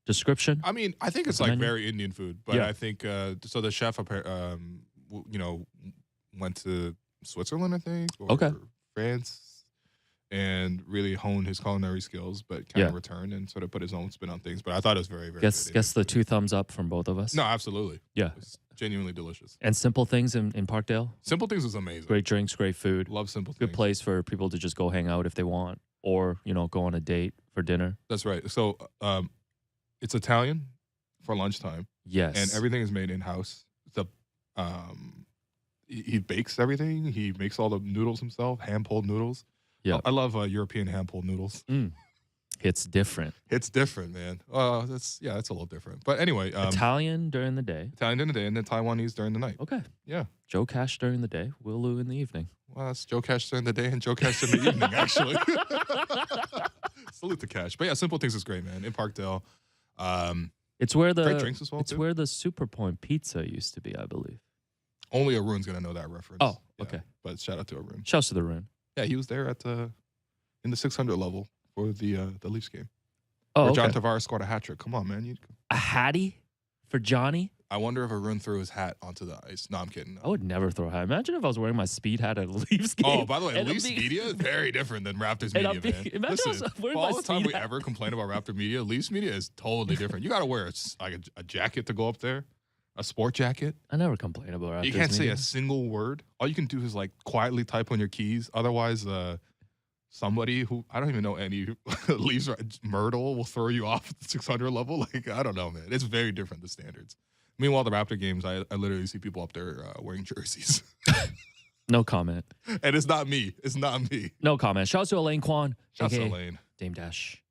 description? I mean, I think it's The like menu? very Indian food, but Yeah. I think so. The chef, went to Switzerland, I think, or Okay. France, and really honed his culinary skills, but kind of returned and sort of put his own spin on things. But I thought it was very, very Guess good. the 2 thumbs up from both of us. No, absolutely. Yeah. It's genuinely delicious. And Simple Things in Parkdale. Simple Things was amazing. Great drinks, great food. Love Simple Good Things. place for people to just go hang out if they want, or go on a date for dinner. That's right. So it's Italian for lunchtime, Yes. and everything is made in house. He bakes everything. He makes all the noodles himself, hand pulled noodles. Yeah. I love European hand pulled noodles. It's different. It's different, man. It's a little different. But anyway, Italian during the day. Italian during the day, and then Taiwanese during the night. Okay. Yeah. Joe Cash during the day. Will Lou in the evening. Well, that's Joe Cash during the day and Joe Cash in the evening, actually. Salute to Cash. But yeah, Simple Things is great, man. In Parkdale. It's where Great drinks as well, It's too. where the Super Point Pizza used to be, I believe. Only Arun's going to know that reference. Oh, Yeah, okay. But shout out to Arun. Shouts to the Rune. Yeah, he was there in the 600 level for the Leafs game. Oh, where okay. John Tavares scored a hat trick. Come on, man. A hattie for Johnny? I wonder if Arun threw his hat onto the ice. No, I'm kidding. No. I would never throw a hat. Imagine if I was wearing my speed hat at a Leafs game. Oh, by the way, and I'm Leafs being- media is very different than Raptors And media, I'm being- man. imagine I Listen, was wearing for my all the time speed we hat. ever complain about Raptor media, Leafs media is totally different. You got to wear a jacket to go up there, a sport jacket. I never complain about Raptors You can't say media. a single word. All you can do is like quietly type on your keys. Otherwise, somebody who I don't even know any Leafs Myrtle will throw you off at the 600 level. Like, I don't know, man. It's very different, the standards. Meanwhile, the Raptor games, I literally see people up there wearing jerseys. No comment. And it's not me. It's not me. No comment. Shouts to Elaine Kwan. Shouts to aka Elaine. Dame Dash.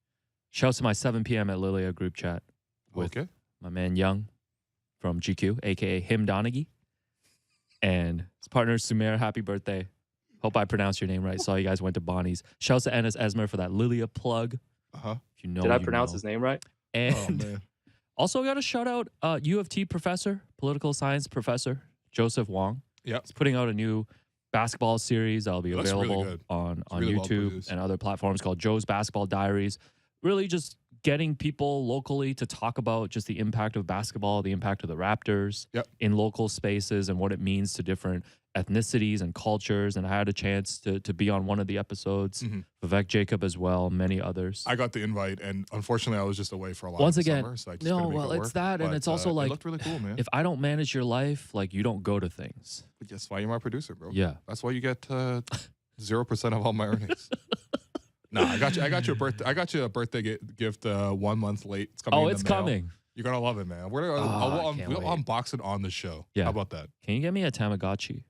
Shouts to my 7 p.m. at Lilia group chat with Okay. my man Young from GQ, a.k.a. Him Donaghy. And his partner, Sumer. Happy birthday. Hope I pronounced your name right. Saw you guys went to Bonnie's. Shouts to Ennis Esmer for that Lilia plug. Uh-huh. If you know, Did I you pronounce know. his name right? And Oh, man. also got to shout out U of T professor, political science professor, Joseph Wong. Yep. He's putting out a new basketball series that'll be It looks really available good. on really well YouTube produced. and other platforms called Joe's Basketball Diaries. Really just getting people locally to talk about just the impact of basketball, the impact of the Raptors Yep. in local spaces and what it means to different ethnicities and cultures. And I had a chance to be on one of the episodes, Mhm. Vivek Jacob as well, many others. I got the invite, and unfortunately, I was just away for a lot Once of the again, summer, so I just no, couldn't make well, it it's work. that, and But, it's also it like, looked really cool, man. if I don't manage your life, like you don't go to things. But that's why you're my producer, bro. Yeah. That's why you get 0% of all my earnings. No, I got you a birthday. I got you a birthday gift 1 month late. It's coming. Oh, in the it's mail. coming. You're gonna love it, man. I can't We'll wait. unbox it on the show. Yeah. How about that? Can you get me a Tamagotchi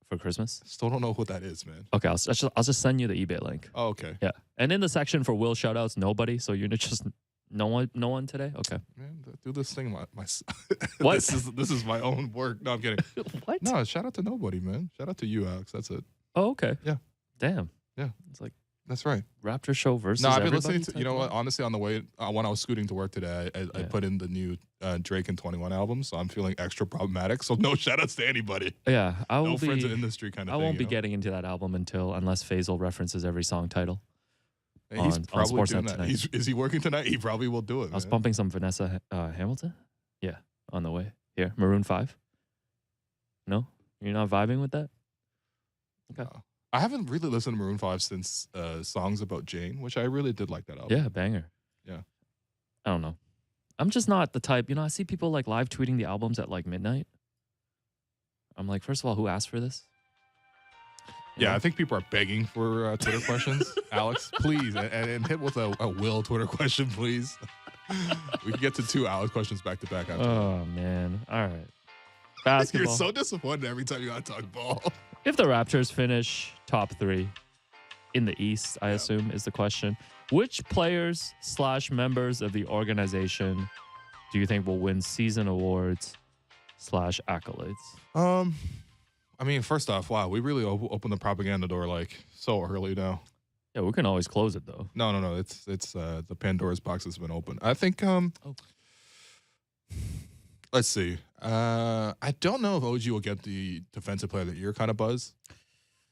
for Christmas. Still don't know what that is, man. Okay, I'll just send you the eBay link. Oh, okay. Yeah, and in the section for Will shoutouts, nobody. So you're just no one today. Okay. Man, do this thing. My What? This is my own work. No, I'm kidding. What? No, shout out to nobody, man. Shout out to you, Alex. That's it. Oh, okay. Yeah. Damn. Yeah. It's like That's right. Raptor Show versus. No, I've been everybody listening to. type You know what? vibe? Honestly, on the way when I was scooting to work today, I put in the new Drake and 21 album, so I'm feeling extra problematic. So no shout outs to anybody. Yeah, I will No friends in be. industry kind of I thing. won't be getting into that album unless Faisal references every song title. Hey, he's on probably Sportsnet doing that. tonight. Is he working tonight? He probably will do it. I was man. bumping some Vanessa Hamilton. Yeah, on the way here. Maroon 5. No, you're not vibing with that. Okay. No. I haven't really listened to Maroon 5 since Songs About Jane, which I really did like that album. Yeah, banger. Yeah. I don't know. I'm just not the type. I see people like live tweeting the albums at like midnight. I'm like, first of all, who asked for this? Yeah, I think people are begging for Twitter questions. Alex, please, and hit with a Will Twitter question, please. We can get to 2 Alex questions back to back after. Oh man. All right. Basketball. You're so disappointed every time you gotta talk ball. If the Raptors finish top 3 in the East, I assume is the question. Which players / members of the organization do you think will win season awards / accolades? I mean, first off, wow, we really opened the propaganda door like so early now. Yeah, we can always close it though. No. It's the Pandora's box has been opened. I think let's see. I don't know if OG will get the Defensive Player of the Year kind of buzz.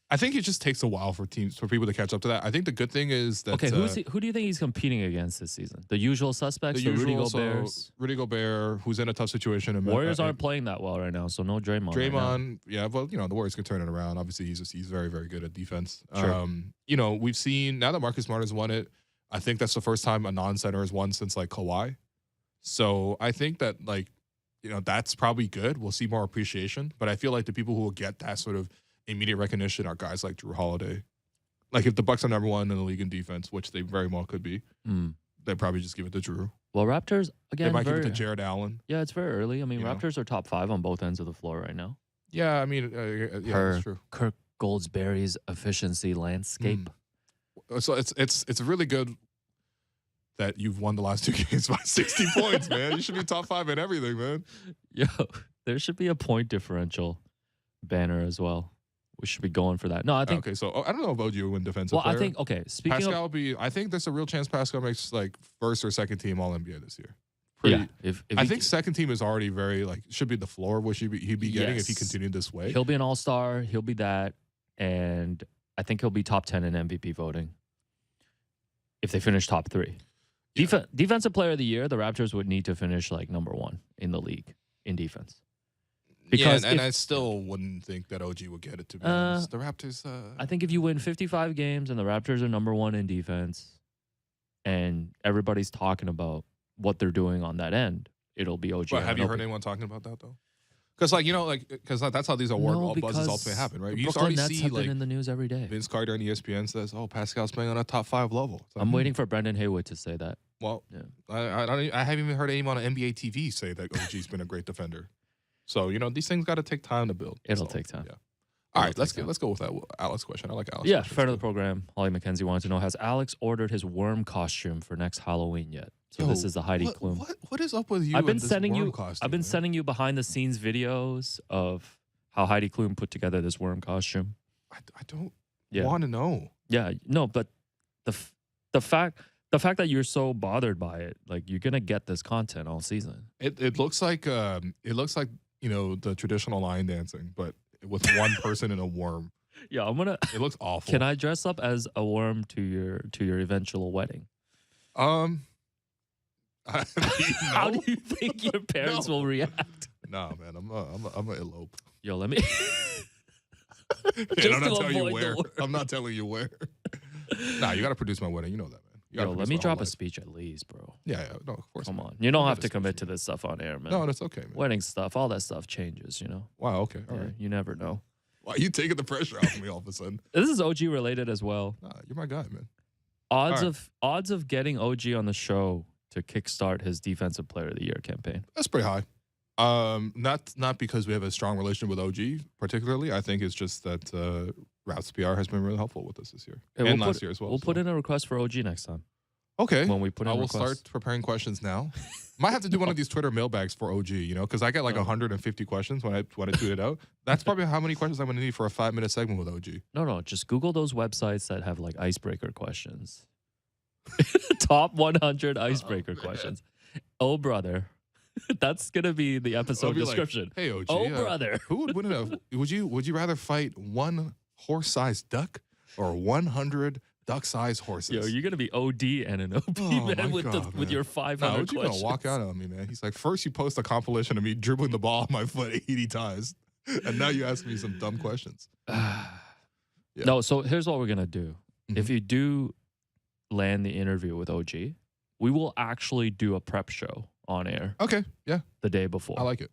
I think it just takes a while for people to catch up to that. I think the good thing is that Okay, who do you think he's competing against this season? The usual suspects, the Rudy Goberts. Rudy Gobert, who's in a tough situation. And Warriors aren't playing that well right now, so no Draymond. Draymond, yeah, well, the Warriors can turn it around. Obviously, he's very, very good at defense. Sure. We've seen now that Marcus Smart has won it. I think that's the first time a non-center has won since like Kawhi. So I think that that's probably good. We'll see more appreciation, but I feel like the people who will get that sort of immediate recognition are guys like Drew Holiday. Like if the Bucks are number 1 in the league in defense, which they very well could be, they'd probably just give it to Drew. Well, Raptors again. They might give it to Jared Allen. Yeah, it's very early. I mean, Raptors are top 5 on both ends of the floor right now. Yeah, I mean, that's true. Kirk Goldsberry's efficiency landscape. So it's really good that you've won the last 2 games by 60 points, man. You should be top 5 in everything, man. Yo, there should be a point differential banner as well. We should be going for that. No, I think. Okay, so I don't know about you win defensive player. I think speaking Pascal of, I think there's a real chance Pascal makes like first or second team All NBA this year. Yeah, if I think second team is already very should be the floor what he'd be getting if he continued this way. He'll be an all-star. He'll be that, and I think he'll be top 10 in MVP voting if they finish top 3. Yeah. Defensive player of the year, the Raptors would need to finish like number 1 in the league in defense. Because I still wouldn't think that OG would get it, to be honest. The Raptors... I think if you win 55 games and the Raptors are number 1 in defense and everybody's talking about what they're doing on that end, it'll be OG. But have you heard anyone talking about that, though? Because that's how these award buzzes ultimately happen, right? You Brooklyn already Nets see have been in the news every day. Vince Carter on ESPN says, "Oh, Pascal's playing on a top 5 level." Like, I'm waiting for Brendan Haywood to say that. Well, I haven't even heard anyone on NBA TV say that OG's been a great defender. So these things got to take time to build. It'll take time. Yeah. All right, let's go with that Alex question. I like Alex. Yeah, friend of the program, Holly McKenzie wanted to know: has Alex ordered his worm costume for next Halloween yet? So this is the Heidi Klum. What is up with you? I've been sending you behind the scenes videos of how Heidi Klum put together this worm costume. I don't want to know. Yeah, no, but the fact that you're so bothered by it, like you're gonna get this content all season. It looks like the traditional line dancing, but with one person and a worm. Yeah, It looks awful. Can I dress up as a worm to your eventual wedding? How do you think your parents will react? No, man, I'm a elope. Yo, let me. I'm not telling you where. I'm not telling you where. Nah, you got to produce my wedding. You know that, man. Yo, let me drop a speech at least, bro. Yeah, no, of course. Come on, you don't have to commit to this stuff on air, man. No, that's okay, man. Wedding stuff, all that stuff changes, Wow, okay, all right. You never know. Why are you taking the pressure off of me all of a sudden? This is OG related as well. Nah, you're my guy, man. Odds of getting OG on the show to kickstart his Defensive Player of the Year campaign. That's pretty high. Not because we have a strong relationship with OG particularly. I think it's just that Raps PR has been really helpful with us this year and last year as well. We'll put in a request for OG next time. Okay. When we put in I will requests. start preparing questions now. Might have to do one of these Twitter mailbags for OG, because I get like 150 questions when I tweet it out. That's probably how many questions I'm going to need for a 5-minute segment with OG. No, just Google those websites that have like icebreaker questions. Top 100 icebreaker questions. Oh, brother. That's going to be the episode description. Like, hey, OG. Oh, brother. Who would win it? Would you rather fight one horse-sized duck or 100 duck-sized horses? Yo, you're going to be OD and an OP, man, with your 500 questions. You're going to walk out on me, man. He's like, first you post a compilation of me dribbling the ball on my foot 80 times, and now you ask me some dumb questions. No, so here's what we're going to do. Mm-hmm. If you do land the interview with OG, we will actually do a prep show on air. Okay, yeah. The day before. I like it.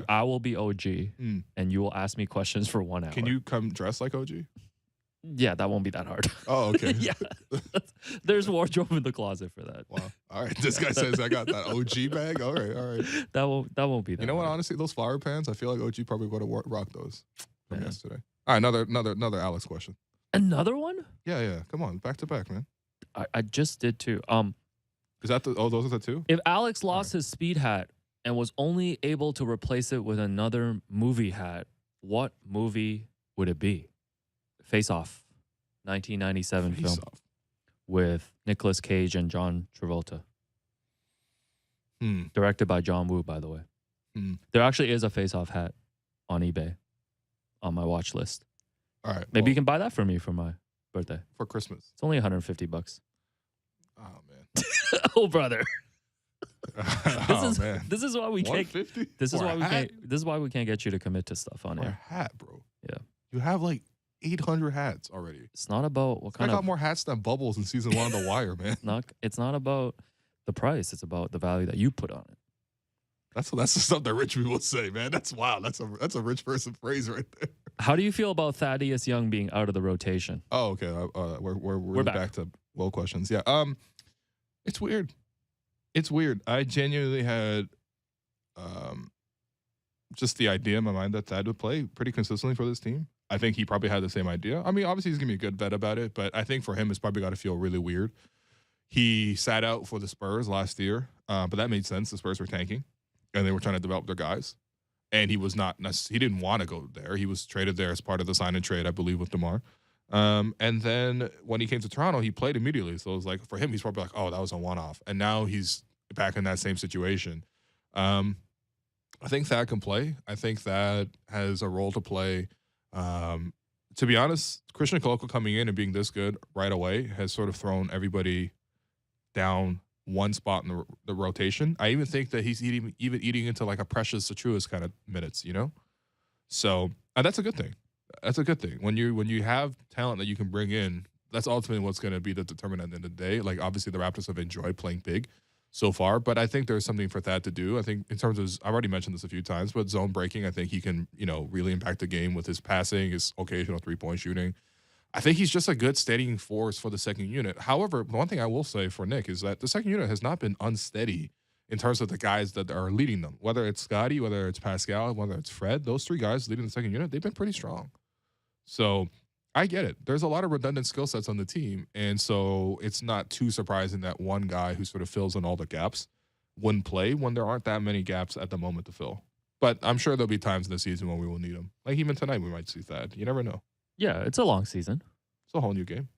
I will be OG, and you will ask me questions for 1 hour. Can you come dressed like OG? Yeah, that won't be that hard. Oh, okay. Yeah. There's wardrobe in the closet for that. Wow. All right. This guy says I got that OG bag. All right. That won't be that You know what, hard. honestly, those flower pants, I feel like OG probably would have rock those from yesterday. All right, another Alex question. Another one? Yeah. Come on, back to back, man. I just did too. Is that those are the two? If Alex lost his speed hat and was only able to replace it with another movie hat, what movie would it be? Face Off, 1997 film with Nicolas Cage and John Travolta. Directed by John Woo, by the way. There actually is a Face Off hat on eBay on my watch list. All right. Maybe you can buy that for me for my birthday. For Christmas. It's only $150. Oh, man. Oh, brother. Man. This is why we can't. This is why we can't get you to commit to stuff on air. A hat, bro. Yeah. You have like 800 hats already. It's not about what kind I got more hats than Bubbles in season 1 of The Wire, man. It's not about the price. It's about the value that you put on it. That's the stuff that rich people say, man. That's wild. That's a rich person phrase right there. How do you feel about Thaddeus Young being out of the rotation? Oh, okay. We're back to Will questions. Yeah. It's weird. It's weird. I genuinely had just the idea in my mind that Thad would play pretty consistently for this team. I think he probably had the same idea. I mean, obviously he's gonna be a good vet about it, but I think for him it's probably got to feel really weird. He sat out for the Spurs last year, but that made sense. The Spurs were tanking, and they were trying to develop their guys. And he was not he didn't want to go there. He was traded there as part of the sign and trade, I believe, with DeMar. And then when he came to Toronto, he played immediately. So it was like, for him, he's probably like, oh, that was a one-off. And now he's back in that same situation. I think Thad can play. I think Thad has a role to play. To be honest, Christian Koloko coming in and being this good right away has sort of thrown everybody down one spot in the rotation. I even think that he's even eating into like a Precious Achiuwa's kind of minutes, So that's a good thing. That's a good thing. When you have talent that you can bring in, that's ultimately what's going to be the determinant at the end of the day. Like, obviously, the Raptors have enjoyed playing big so far, but I think there's something for Thad to do. I think in terms of, I've already mentioned this a few times, but zone breaking, I think he can, really impact the game with his passing, his occasional three-point shooting. I think he's just a good steadying force for the second unit. However, the one thing I will say for Nick is that the second unit has not been unsteady in terms of the guys that are leading them. Whether it's Scotty, whether it's Pascal, whether it's Fred, those three guys leading the second unit, they've been pretty strong. So I get it. There's a lot of redundant skill sets on the team, and so it's not too surprising that one guy who sort of fills in all the gaps wouldn't play when there aren't that many gaps at the moment to fill. But I'm sure there'll be times in the season when we will need him. Like even tonight, we might see Thad. You never know. Yeah, it's a long season. It's a whole new game.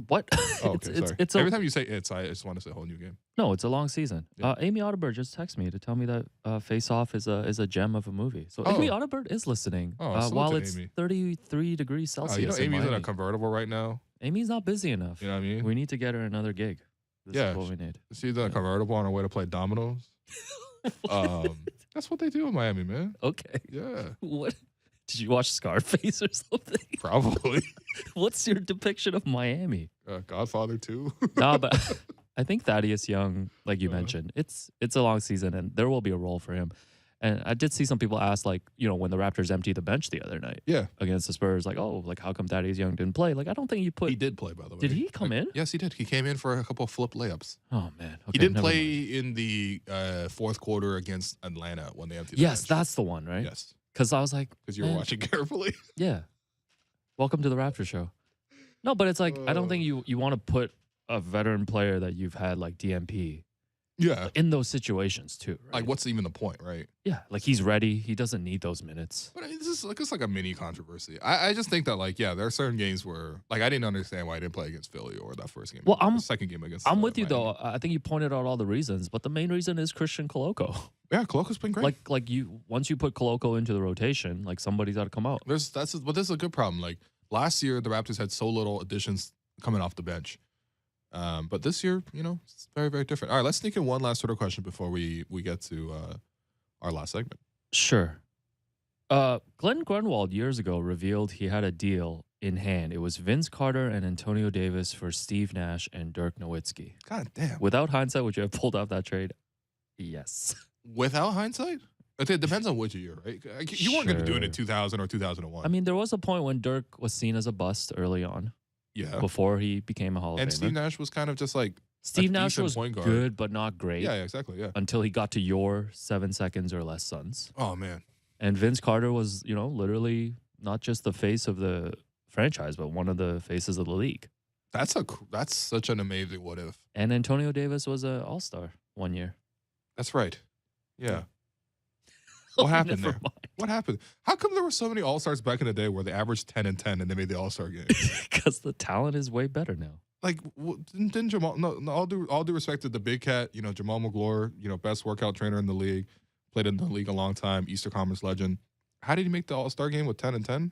What? Oh, okay, sorry. Every time you say I just want to say whole new game. No, it's a long season. Yeah. Amy Audibert just texted me to tell me that Face Off is a gem of a movie. So Amy Audibert is listening while it's Amy. 33 degrees Celsius. Amy's in a convertible right now. Amy's not busy enough. You know what I mean? We need to get her another gig. This is what we need. She's in a convertible on her way to play dominoes. That's what they do in Miami, man. Okay. Yeah. What? Did you watch Scarface or something? Probably. What's your depiction of Miami? Godfather 2. No, but I think Thaddeus Young, like you mentioned, it's a long season and there will be a role for him. And I did see some people ask, like, when the Raptors emptied the bench the other night Yeah. against the Spurs, like, oh, like, how come Thaddeus Young didn't play? Like, I don't think you put. He did play, by the way. Did he come in? Yes, he did. He came in for a couple of flip layups. Oh, man. Okay, He didn't never play mind. in the fourth quarter against Atlanta when they emptied the Yes, bench. that's the one, right? Yes. Because I was like, Because you were man, watching carefully. yeah. Welcome to the Raptors Show. No, but it's like, I don't think you want to put a veteran player that you've had like DMP Yeah. in those situations too, right? Like, what's even the point, right? Yeah, like he's ready. He doesn't need those minutes. But it's like a mini controversy. I just think that, like, yeah, there are certain games where, like, I didn't understand why I didn't play against Philly or that first game. Well, the second game against I'm with you Miami. though. I think you pointed out all the reasons, but the main reason is Christian Coloco. Yeah, Coloco's been great. Like you, once you put Coloco into the rotation, like somebody's got to come out. But this is a good problem. Like, last year, the Raptors had so little additions coming off the bench. But this year, it's very, very different. All right, let's sneak in one last sort of question before we get to our last segment. Sure. Glenn Grunwald years ago revealed he had a deal in hand. It was Vince Carter and Antonio Davis for Steve Nash and Dirk Nowitzki. God damn. Without hindsight, would you have pulled off that trade? Yes. Without hindsight? It depends on which year, right? You weren't going to do it in Sure. 2000 or 2001. I mean, there was a point when Dirk was seen as a bust early on yeah. before he became a Hall of And Famer. Steve Nash was kind of just like Steve Nash decent was point guard. good, but not great Yeah, exactly. Yeah. until he got to your 7 seconds or less Suns. Oh, man. And Vince Carter was, literally not just the face of the franchise, but one of the faces of the league. That's such an amazing what if. And Antonio Davis was an all-star one year. That's right. Yeah. What happened Never there? mind. What happened? How come there were so many All-Stars back in the day where they averaged 10 and 10 and they made the All-Star game? Because the talent is way better now. Like, didn't Jamal? No, all due respect to the big cat. Jamal McGlure. Best workout trainer in the league. Played in the league a long time. Eastern Conference legend. How did he make the All-Star game with 10 and 10?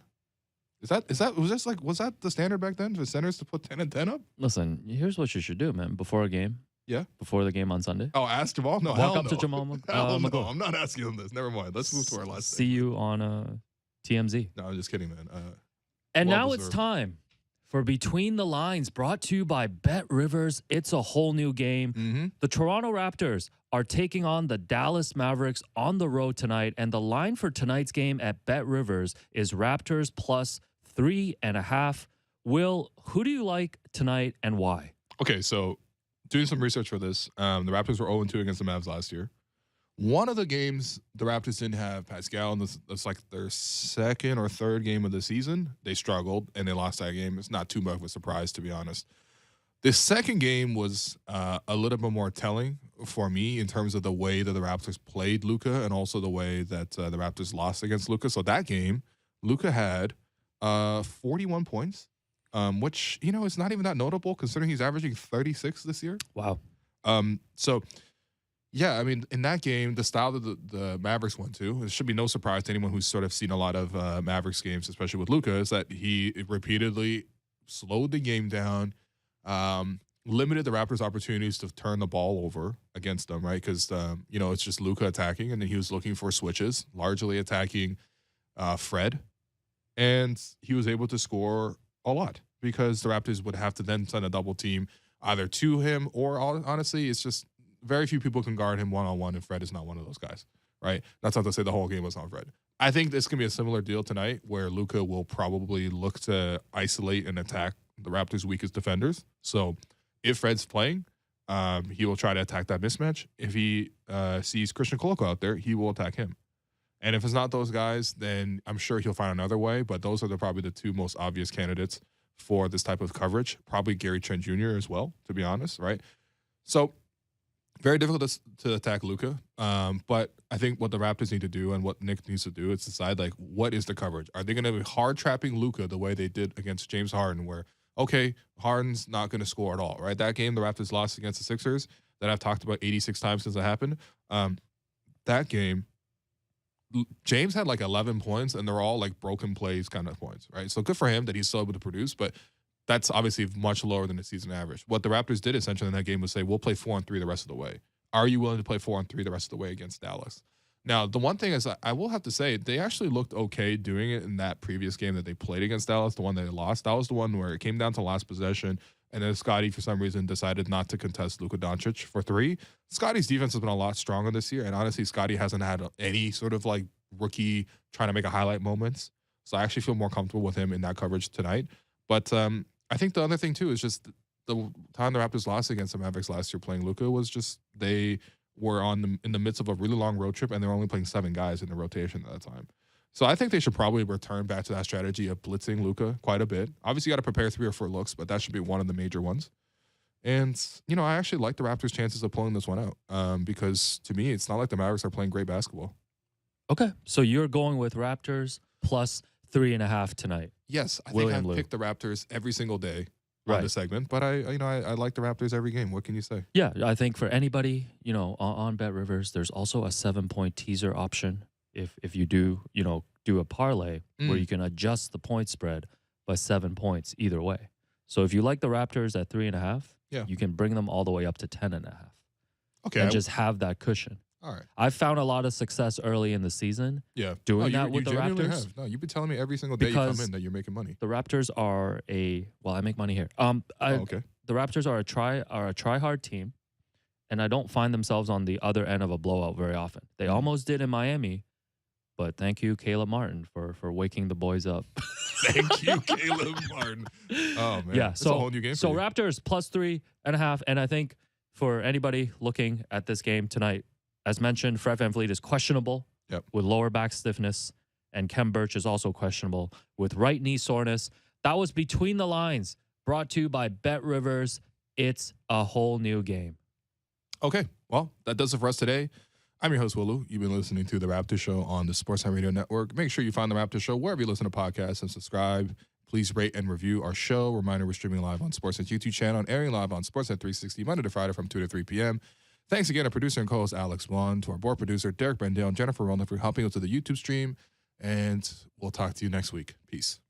Was that the standard back then for centers to put 10 and 10 up? Listen, here's what you should do, man. Before a game. Yeah. Before the game on Sunday. Oh, ask Jamal? No, Walk hell up no. to Jamal Hell no. McGlure. I'm not asking him this. Never mind. Let's move to our last See you on TMZ. No, I'm just kidding, man. And well now it's deserved. time for Between the Lines, brought to you by Bet Rivers. It's a whole new game. Mm-hmm. The Toronto Raptors are taking on the Dallas Mavericks on the road tonight. And the line for tonight's game at Bet Rivers is Raptors plus 3.5. Will, who do you like tonight and why? Okay, so doing some research for this, the Raptors were 0-2 against the Mavs last year. One of the games the Raptors didn't have Pascal, and that's like their second or third game of the season. They struggled, and they lost that game. It's not too much of a surprise, to be honest. The second game was a little bit more telling for me in terms of the way that the Raptors played Luka and also the way that the Raptors lost against Luka. So that game, Luka had 41 points, which, is not even that notable considering he's averaging 36 this year. Wow. So, yeah, I mean, in that game, the style that the Mavericks went to, it should be no surprise to anyone who's sort of seen a lot of Mavericks games, especially with Luka, is that he repeatedly slowed the game down, limited the Raptors' opportunities to turn the ball over against them, right? Because, it's just Luka attacking, and then he was looking for switches, largely attacking Fred, and he was able to score a lot because the Raptors would have to then send a double team either to him or, honestly, it's just very few people can guard him one-on-one, and Fred is not one of those guys, right? That's not to say the whole game was on Fred. I think this can be a similar deal tonight where Luka will probably look to isolate and attack the Raptors' weakest defenders. So if Fred's playing, he will try to attack that mismatch. If he sees Christian Coloco out there, he will attack him. And if it's not those guys, then I'm sure he'll find another way. But those are probably the two most obvious candidates for this type of coverage. Probably Gary Trent Jr. as well, to be honest, right? So very difficult to attack Luka. But I think what the Raptors need to do and what Nick needs to do is decide, like, what is the coverage? Are they going to be hard trapping Luka the way they did against James Harden, where, okay, Harden's not going to score at all, right? That game the Raptors lost against the Sixers that I've talked about 86 times since it happened. That game, James had like 11 points, and they're all like broken plays kind of points, right? So good for him that he's still able to produce, but that's obviously much lower than the season average. What the Raptors did essentially in that game was say, we'll play 4-on-3 the rest of the way. Are you willing to play 4-on-3 the rest of the way against Dallas? Now, the one thing is, I will have to say, they actually looked okay doing it in that previous game that they played against Dallas, the one that they lost. That was the one where it came down to last possession, and then Scotty, for some reason, decided not to contest Luka Doncic for three. Scotty's defense has been a lot stronger this year, and honestly, Scotty hasn't had any sort of like rookie trying to make a highlight moments. So I actually feel more comfortable with him in that coverage tonight. But I think the other thing, too, is just the time the Raptors lost against the Mavericks last year playing Luka was just they were in the midst of a really long road trip, and they were only playing 7 guys in the rotation at that time. So I think they should probably return back to that strategy of blitzing Luka quite a bit. Obviously, you got to prepare 3 or 4 looks, but that should be one of the major ones. And, you know, I actually like the Raptors' chances of pulling this one out because, to me, it's not like the Mavericks are playing great basketball. Okay, so you're going with Raptors plus 3.5 tonight. Yes, I think I pick the Raptors every single day on the segment, but I like the Raptors every game. What can you say? Yeah, I think for anybody, you know, on Bet Rivers, there's also a 7-point teaser option if you do a parlay where you can adjust the point spread by 7 points either way. So if you like the Raptors at 3.5, you can bring them all the way up to 10.5. Okay, and just have that cushion. All right. I've found a lot of success early in the season doing that with the Raptors. Have. No, you've been telling me every single day you come in that you're making money. The Raptors are I make money here. Okay. The Raptors are a try hard team, and I don't find themselves on the other end of a blowout very often. They almost did in Miami, but thank you, Caleb Martin, for waking the boys up. Thank you, Caleb Martin. Oh man, yeah. So a whole new game. So Raptors plus 3.5, and I think for anybody looking at this game tonight, as mentioned, Fred VanVleet is questionable with lower back stiffness, and Kem Birch is also questionable with right knee soreness. That was Between the Lines, brought to you by Bet Rivers. It's a whole new game. Okay, well, that does it for us today. I'm your host, Willu. You've been listening to The Raptors Show on the Sportsnet Radio Network. Make sure you find The Raptors Show wherever you listen to podcasts and subscribe. Please rate and review our show. Reminder, we're streaming live on Sportsnet's YouTube channel and airing live on Sportsnet 360 Monday to Friday from 2 to 3 p.m. Thanks again to producer and co-host Alex Wong, to our board producer Derek Brendale and Jennifer Rowland for helping us with the YouTube stream. And we'll talk to you next week. Peace.